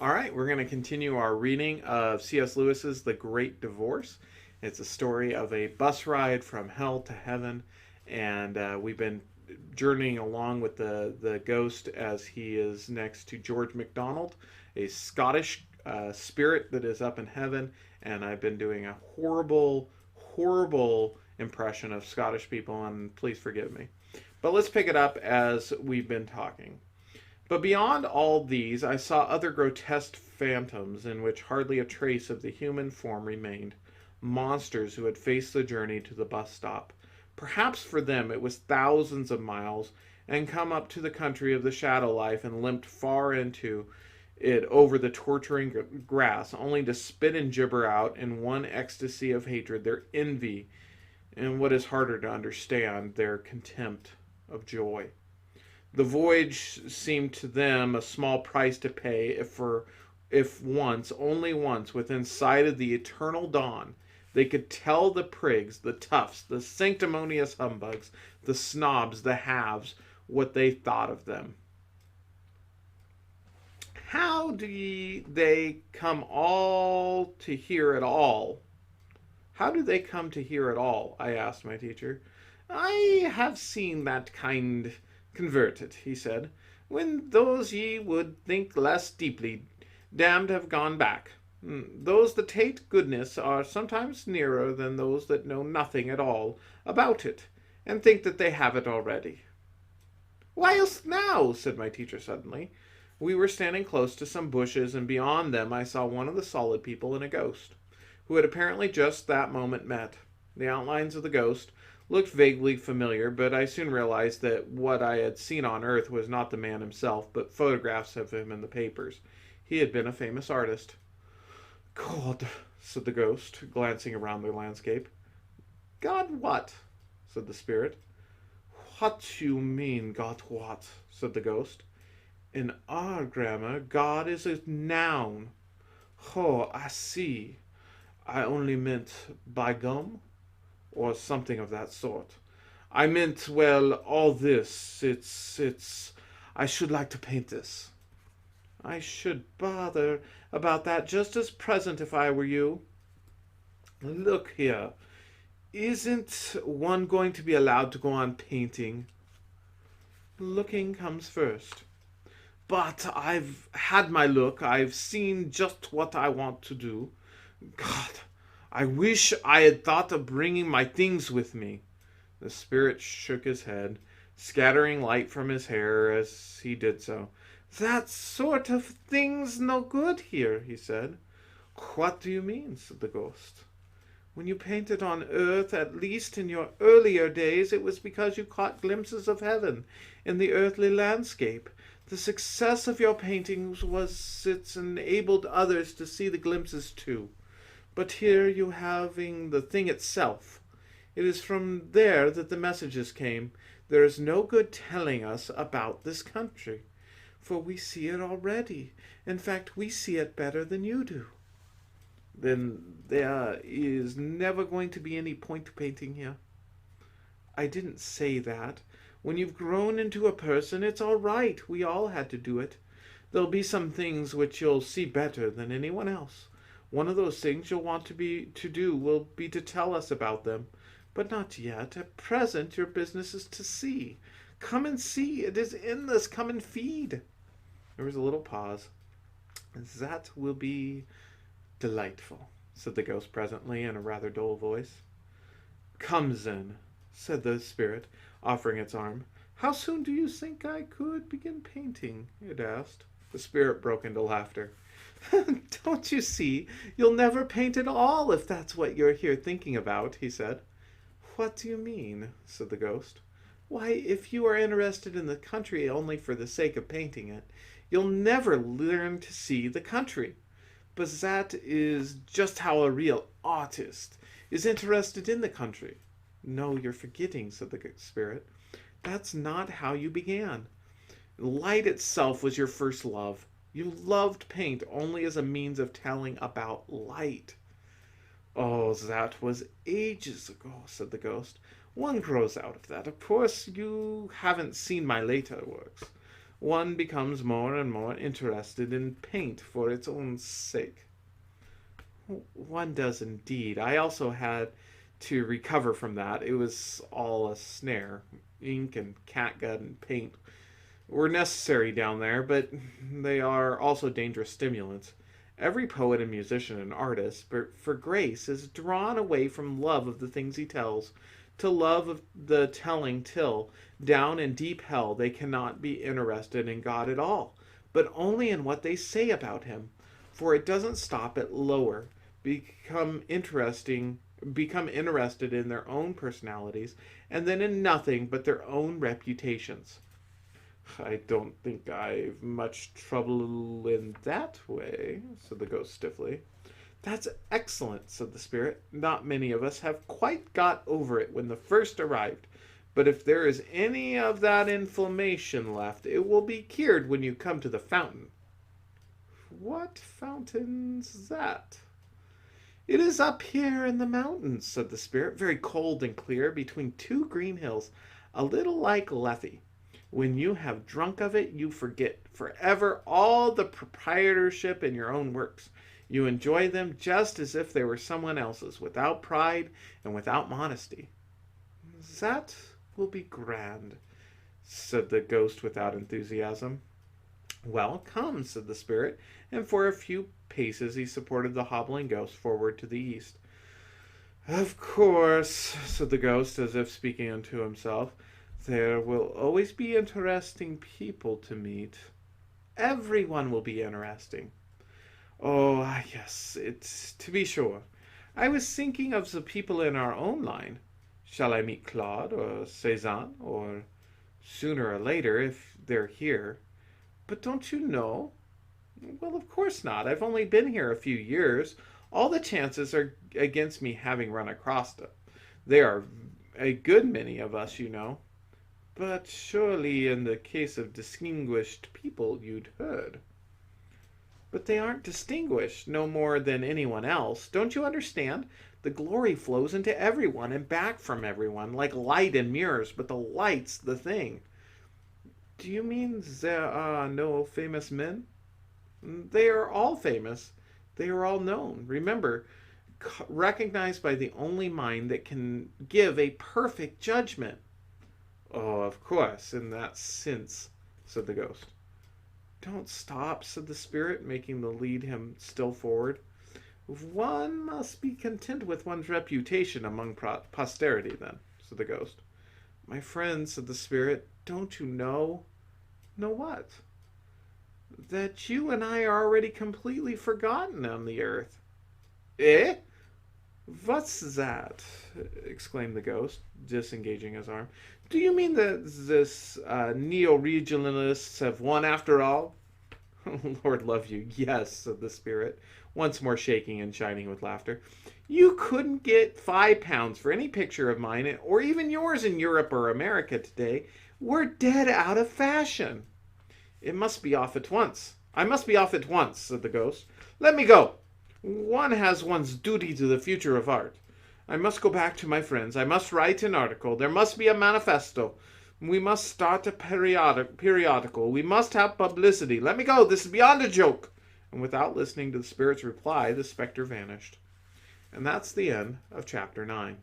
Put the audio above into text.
All right, we're going to continue our reading of C.S. Lewis's The Great Divorce. It's a story of a bus ride from hell to heaven, and we've been journeying along with the ghost as he is next to George MacDonald, a Scottish spirit that is up in heaven, and I've been doing a horrible, horrible impression of Scottish people, and please forgive me. But let's pick it up as we've been talking. But beyond all these, I saw other grotesque phantoms in which hardly a trace of the human form remained. Monsters who had faced the journey to the bus stop. Perhaps for them it was thousands of miles, and come up to the country of the shadow life and limped far into it over the torturing grass, only to spit and gibber out in one ecstasy of hatred their envy, and what is harder to understand, their contempt of joy. The voyage seemed to them a small price to pay if once, only once, within sight of the eternal dawn, they could tell the prigs, the toughs, the sanctimonious humbugs, the snobs, the halves, what they thought of them. How do they come all to hear it all? How do they come to hear it all? I asked my teacher. I have seen that kind converted, he said, when those ye would think less deeply damned have gone back. Those that hate goodness are sometimes nearer than those that know nothing at all about it, and think that they have it already. Whilst now, said my teacher suddenly. We were standing close to some bushes, and beyond them I saw one of the solid people and a ghost, who had apparently just that moment met. The outlines of the ghost looked vaguely familiar, but I soon realized that what I had seen on Earth was not the man himself, but photographs of him in the papers. He had been a famous artist. God, said the ghost, glancing around the landscape. God what? Said the spirit. What do you mean, God what? Said the ghost. In our grammar, God is a noun. Oh, I see. I only meant by gum, or something of that sort. I meant, well, all this. It's. I should like to paint this. I should bother about that just as present if I were you. Look here. Isn't one going to be allowed to go on painting? Looking comes first. But I've had my look. I've seen just what I want to do. God, I wish I had thought of bringing my things with me. The spirit shook his head, scattering light from his hair as he did so. That sort of thing's no good here, he said. What do you mean? Said the ghost. When you painted on earth, at least in your earlier days, it was because you caught glimpses of heaven in the earthly landscape. The success of your paintings was it's enabled others to see the glimpses too. But here you having the thing itself. It is from there that the messages came. There is no good telling us about this country, for we see it already. In fact, we see it better than you do. Then there is never going to be any point to painting here. I didn't say that. When you've grown into a person, it's all right. We all had to do it. There'll be some things which you'll see better than anyone else. One of those things you'll want to do will be to tell us about them. But not yet. At present, your business is to see. Come and see. It is endless. Come and feed. There was a little pause. That will be delightful, said the ghost presently in a rather dull voice. Come, then, said the spirit, offering its arm. How soon do you think I could begin painting? It asked. The spirit broke into laughter. Don't you see? You'll never paint at all if that's what you're here thinking about, he said. What do you mean? Said the ghost. Why, if you are interested in the country only for the sake of painting it, you'll never learn to see the country. But that is just how a real artist is interested in the country. No, you're forgetting, said the spirit. That's not how you began. Light itself was your first love. You loved paint only as a means of telling about light. Oh, that was ages ago, said the ghost. One grows out of that. Of course, you haven't seen my later works. one becomes more and more interested in paint for its own sake. One does indeed. I also had to recover from that. It was all a snare. Ink and catgut and paint were necessary down there, but they are also dangerous stimulants. Every poet and musician and artist, for grace, is drawn away from love of the things he tells to love of the telling till, down in deep hell, they cannot be interested in God at all, but only in what they say about him. For it doesn't stop at lower, become interested in their own personalities, and then in nothing but their own reputations. I don't think I've much trouble in that way, said the ghost stiffly. That's excellent, said the spirit. Not many of us have quite got over it when the first arrived, but if there is any of that inflammation left, it will be cured when you come to the fountain. What fountain's that? It is up here in the mountains, said the spirit, very cold and clear, between two green hills, a little like Lethe. When you have drunk of it, you forget forever all the proprietorship in your own works. You enjoy them just as if they were someone else's, without pride and without modesty. That will be grand, said the ghost without enthusiasm. Well, come, said the spirit, and for a few paces he supported the hobbling ghost forward to the east. Of course, said the ghost, as if speaking unto himself, there will always be interesting people to meet. Everyone will be interesting. Oh, yes, it's to be sure. I was thinking of the people in our own line. Shall I meet Claude or Cézanne, or sooner or later, if they're here? But don't you know? Well, of course not. I've only been here a few years. All the chances are against me having run across them. There are a good many of us, you know. But surely in the case of distinguished people you'd heard. But they aren't distinguished, no more than anyone else. Don't you understand? The glory flows into everyone and back from everyone, like light in mirrors, but the light's the thing. Do you mean there are no famous men? They are all famous. They are all known. Remember, recognized by the only mind that can give a perfect judgment. Oh, of course, in that sense, said the ghost. Don't stop, said the spirit, making the lead him still forward. One must be content with one's reputation among posterity, then, said the ghost. My friend, said the spirit, don't you know? Know what? That you and I are already completely forgotten on the earth. Eh? What's that? Exclaimed the ghost, disengaging his arm. Do you mean that this neo-regionalists have won after all? Lord love you, yes, said the spirit, once more shaking and shining with laughter. You couldn't get £5 for any picture of mine, or even yours in Europe or America today. We're dead out of fashion. It must be off at once. I must be off at once, said the ghost. Let me go. One has one's duty to the future of art. I must go back to my friends. I must write an article. There must be a manifesto. We must start a periodical. We must have publicity. Let me go. This is beyond a joke. And without listening to the spirit's reply, the specter vanished. And that's the end of chapter 9.